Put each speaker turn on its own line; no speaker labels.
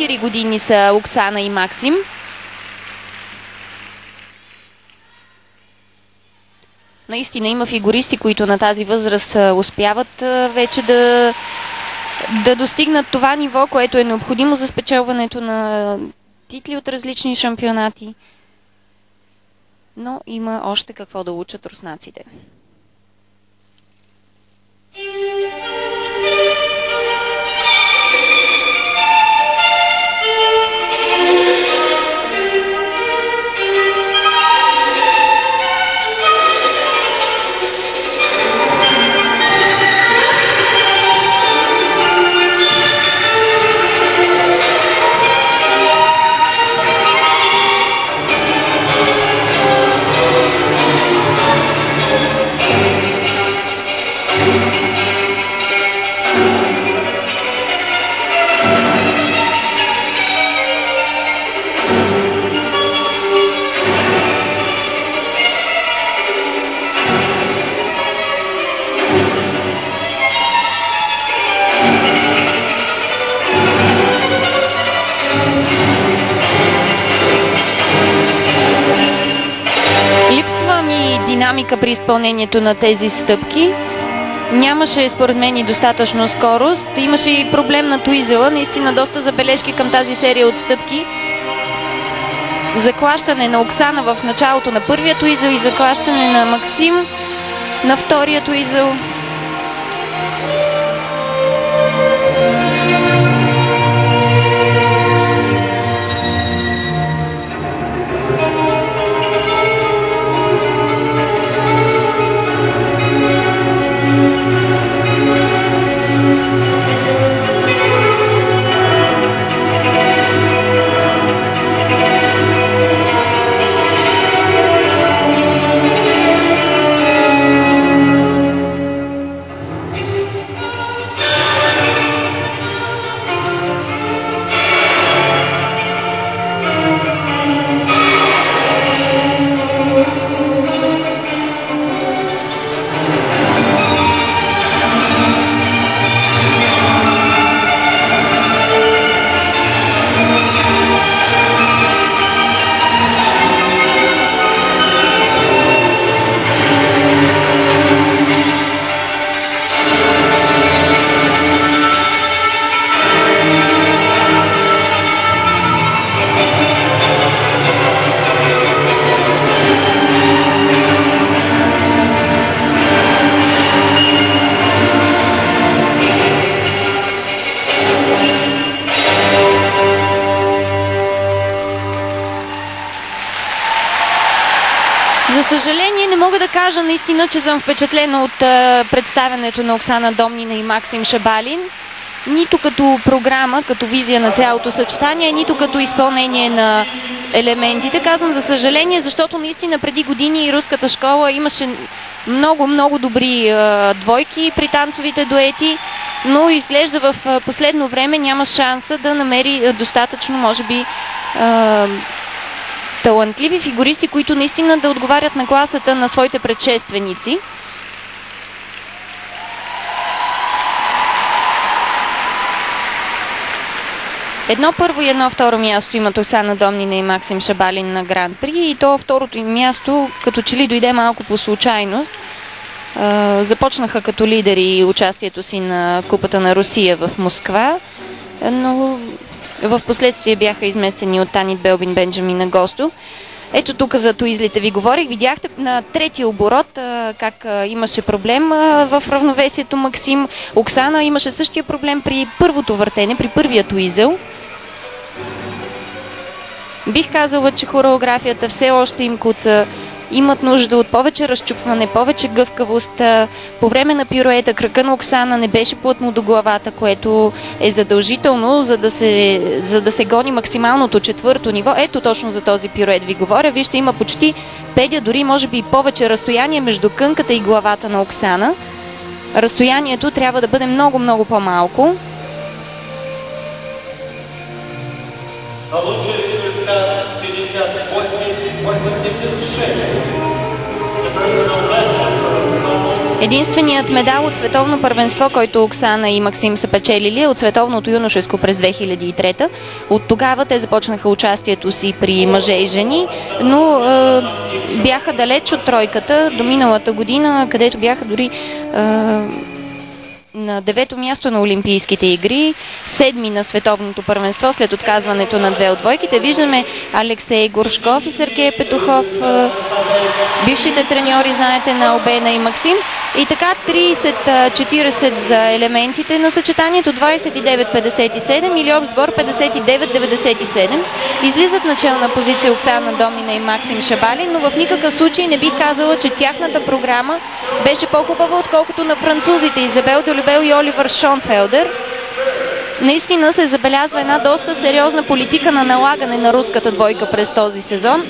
4 години са Оксана и Максим. Наистина има фигуристи, които на тази възраст успяват вече да достигнат това ниво, което е необходимо за спечелването на титли от различни шампионати. Но има още какво да учат руснаците. Липсва ми динамика при изпълнението на тези стъпки. Нямаше, според мен, и достатъчно скорост. Имаше и проблем на туизела. Наистина доста забележки към тази серия от стъпки. Заклащане на Оксана в началото на първия туизел и заклащане на Максим на втория туизел. За съжаление, не мога да кажа наистина, че съм впечатлена от представянето на Оксана Домнина и Максим Шабалин. Нито като програма, като визия на цялото съчетание, нито като изпълнение на елементите. Казвам за съжаление, защото наистина преди години руската школа имаше много добри двойки при танцовите дуети, но изглежда в последно време няма шанса да намери достатъчно, може би, талантливи фигуристи, които наистина да отговарят на класата на своите предшественици. Едно първо и едно второ място имат Оксана Домнина и Максим Шабалин на Гран При, и то второто им място като че ли дойде малко по случайност. Започнаха като лидери участието си на Купата на Русия в Москва, но в последствие бяха изместени от Танит Белбин Бенджамин Госто. Ето тук за туизлите ви говорих. Видяхте на третия оборот как имаше проблем в равновесието Максим. Оксана имаше същия проблем при първото въртене, при първия туизел. Бих казала, че хореографията все още им куца. Имат нужда от повече разчупване, повече гъвкавост. По време на пируета кръка на Оксана не беше плътно до главата, което е задължително, за да се гони максималното четвърто ниво. Ето точно за този пирует ви говоря. Вижте, има почти педя, дори може би и повече разстояние между кънката и главата на Оксана. Разстоянието трябва да бъде много по-малко.
Получен результат 58-86. The personal best for
Единственият медал от световно първенство, който Оксана и Максим са печелили, е от световното юношеско през 2003. От тогава те започнаха участието си при мъже и жени, но бяха далеч от тройката до миналата година, където бяха дори на 9-то място на Олимпийските игри, 7-ми на световното първенство след отказването на 2 от двойките. Виждаме Алексей Горшков и Сергей Петухов, бившите треньори, знаете, на Албена и Максим. И така 30-40 за елементите на съчетанието, 29-57 или общ сбор 59-97. Излизат на челна позиция Оксана Домнина и Максим Шабалин, но в никакъв случай не бих казала, че тяхната програма беше по-хубава, отколкото на французите Изабел Долюбел и Оливър Шонфелдер. Наистина се забелязва една доста сериозна политика на налагане на руската двойка през този сезон.